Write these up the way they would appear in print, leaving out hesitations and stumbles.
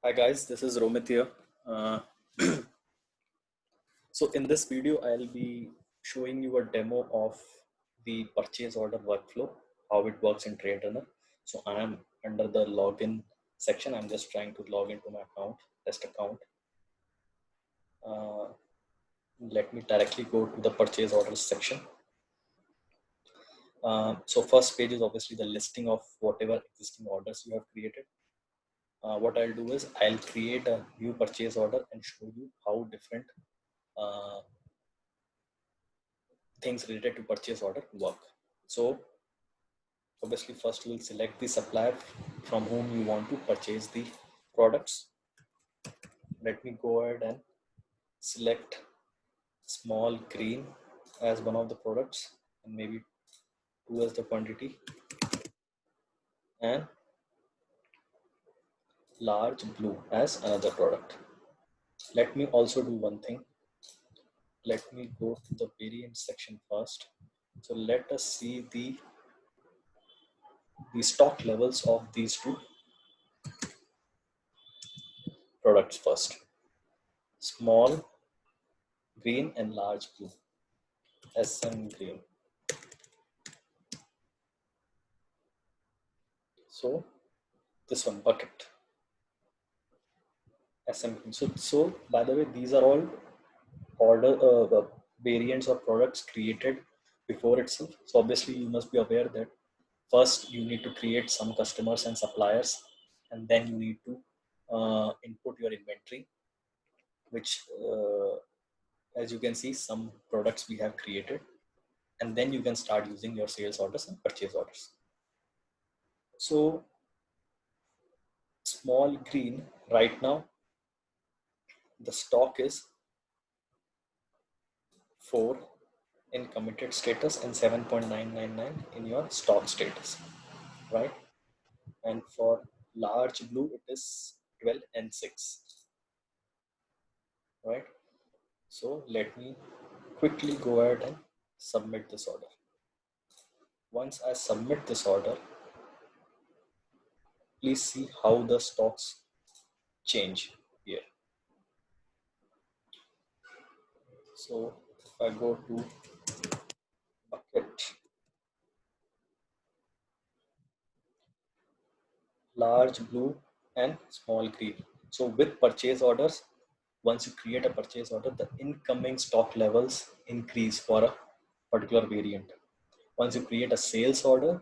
Hi guys, this is Romit here. Uh, so in this video, I'll be showing you a demo of the purchase order workflow, how it works in Trade Runner. So I am under the login section. I'm just trying to log into my account, test account. Uh, Let me directly go to the purchase orders section. So first page is obviously the listing of whatever existing orders you have created. What I'll do is I'll create a new purchase order and show you how different uh, things related to purchase order work. So obviously first we'll select the supplier from whom you want to purchase the products. Let me go ahead and select small green as one of the products and maybe 2 as the quantity and large blue as another product. Let me also do one thing. Let me go to the variant section first. So let us see the stock levels of these two products first. Small green and large blue. SM green. So this one bucket SM green. So by the way, these are all order variants or products created before itself. So obviously you must be aware that first you need to create some customers and suppliers, and then you need to input your inventory, which as you can see, some products we have created, and then you can start using your sales orders and purchase orders. So small green right now, the stock is 4 in committed status and 7.999 in your stock status, right? And for large blue, it is 12 and 6, right? So let me quickly go ahead and submit this order. Once I submit this order, please see how the stocks change here. So if I go to bucket, large blue and small green. So with purchase orders, once you create a purchase order, the incoming stock levels increase for a particular variant. Once you create a sales order,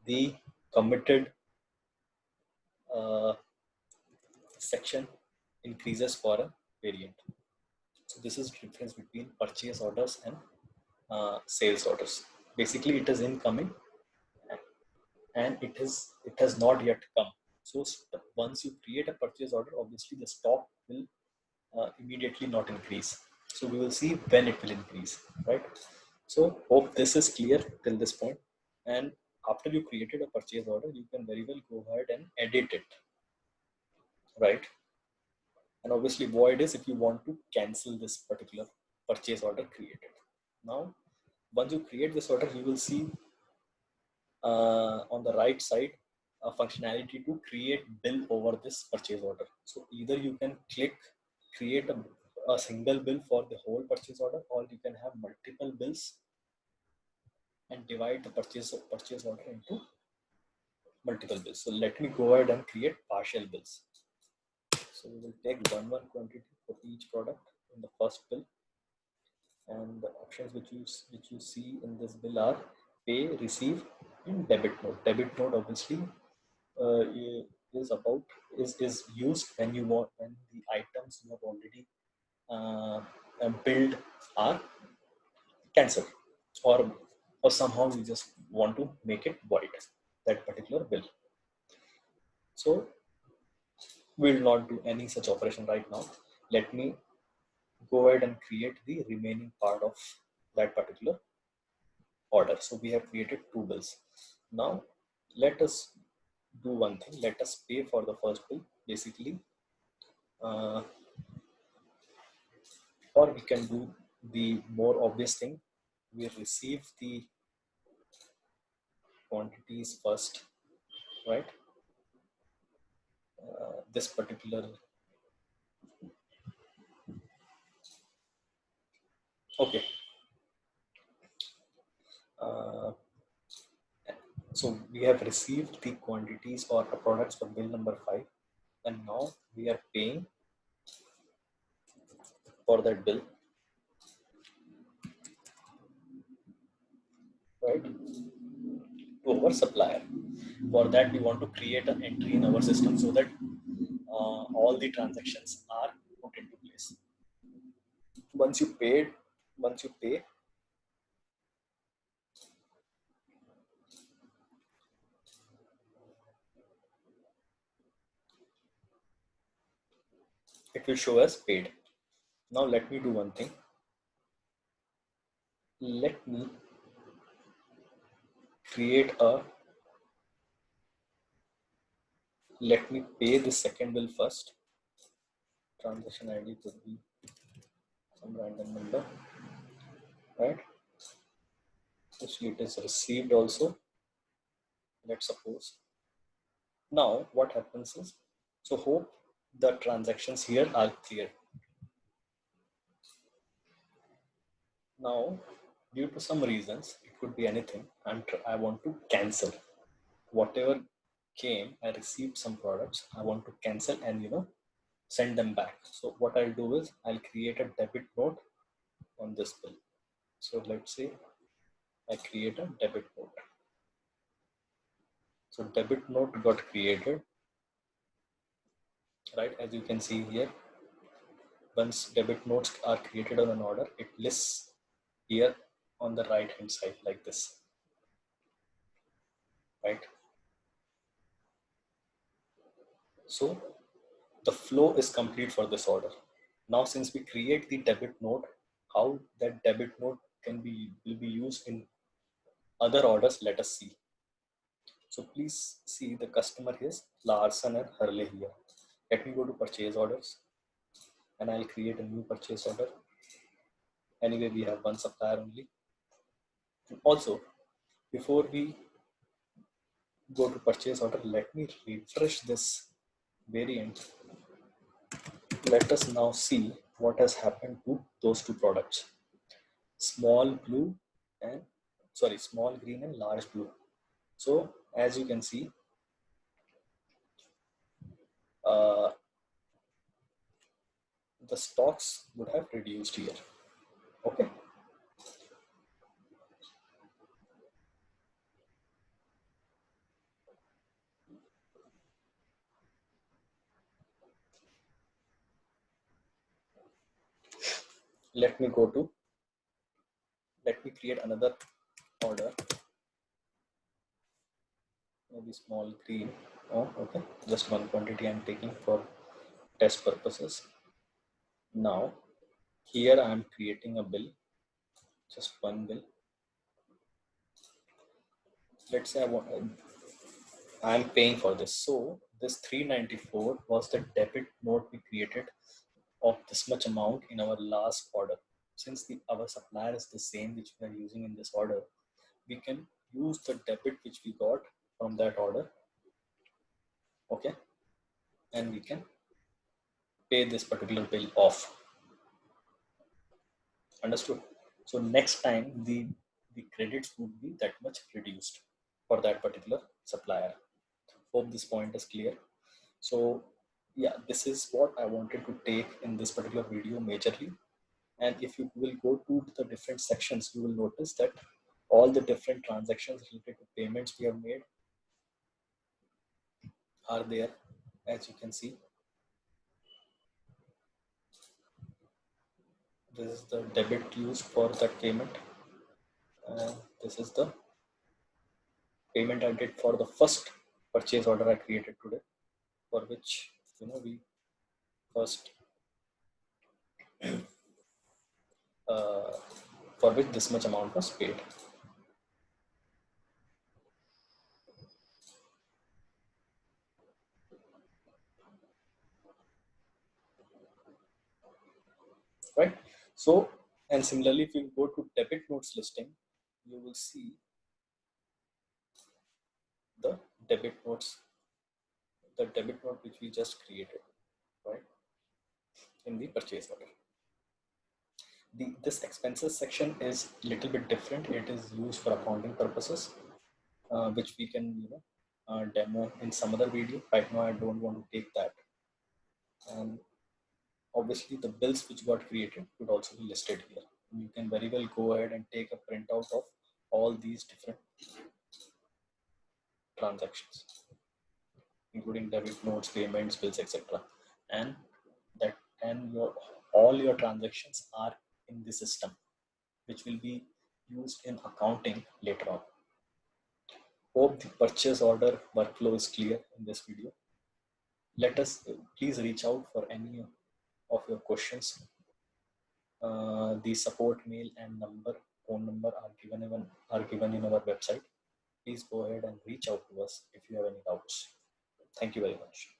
the committed uh, section increases for a variant. So this is the difference between purchase orders and sales orders. Basically, it is incoming and it has not yet come. So once you create a purchase order, obviously the stock will immediately not increase. So we will see when it will increase, right? So hope this is clear till this point. And after you created a purchase order, you can very well go ahead and edit it, right? And obviously void is if you want to cancel this particular purchase order created. Now, once you create this order, you will see on the right side a functionality to create bill over this purchase order. So either you can click create a single bill for the whole purchase order, or you can have multiple bills and divide the purchase order into multiple bills. So let me go ahead and create partial bills. So we will take one quantity for each product in the first bill, and the options which you see in this bill are pay, receive, and debit note. Debit note obviously uh, is about is used when you want when the items you have already uh, billed are cancelled, or somehow you just want to make it void, that particular bill. So we will not do any such operation right now. Let me go ahead and create the remaining part of that particular order. So we have created two bills. Now let us do one thing. Let us pay for the first bill. Basically, uh, or we can do the more obvious thing. We receive the quantities first, right? this particular. Okay. So we have received the quantities or the products for bill number 5, and now we are paying for that bill, right, to our supplier. For that, we want to create an entry in our system so that all the transactions are put into place. Once you pay, it will show as paid. Now let me do one thing. Let me create a, let me pay the second bill first. Transaction ID could be some random number, right? Actually, it is received also. Let's suppose. Now, what happens is, so hope the transactions here are clear. Now, due to some reasons, it could be anything, and I want to cancel whatever came. I received some products. I want to cancel and send them back. So what I'll do is I'll create a debit note on this bill. So let's say I create a debit note. So debit note got created, right? As you can see here, once debit notes are created on an order, it lists here on the right hand side like this, right? So the flow is complete for this order. Now, since we create the debit note, how that debit note will be used in other orders, let us see. So please see the customer is Larson and Hurley here. Let me go to purchase orders and I'll create a new purchase order. Anyway, we have one supplier only. Also, before we go to purchase order, let me refresh this variant. Let us now see what has happened to those two products. Small blue and small green and large blue. So as you can see, the stocks would have reduced here. Okay. Let me create another order. Maybe small green. Oh, okay. Just one quantity I'm taking for test purposes. Now, here I'm creating a bill, just one bill. Let's say I'm paying for this. So this 394 was the debit note we created of this much amount in our last order. Since our supplier is the same which we are using in this order, we can use the debit which we got from that order. Okay. And we can pay this particular bill off. Understood? So next time the credits would be that much reduced for that particular supplier. Hope this point is clear. So yeah, this is what I wanted to take in this particular video majorly. And if you will go to the different sections, you will notice that all the different transactions related to payments we have made are there, as you can see. This is the debit used for that payment. And this is the payment I did for the first purchase order I created today, for which we first for which this much amount was paid. Right? So, and similarly, if you go to debit notes listing, you will see the debit notes the debit note which we just created, right, in the purchase order. This expenses section is a little bit different. It is used for accounting purposes, which we can demo in some other video. Right now I don't want to take that. And obviously the bills which got created would also be listed here. You can very well go ahead and take a printout of all these different transactions, including debit notes, payments, bills, etc. And that and all your transactions are in the system, which will be used in accounting later on. Hope the purchase order workflow is clear in this video. Let us please reach out for any of your questions. The support mail and phone number are given in our website. Please go ahead and reach out to us if you have any doubts. Thank you very much.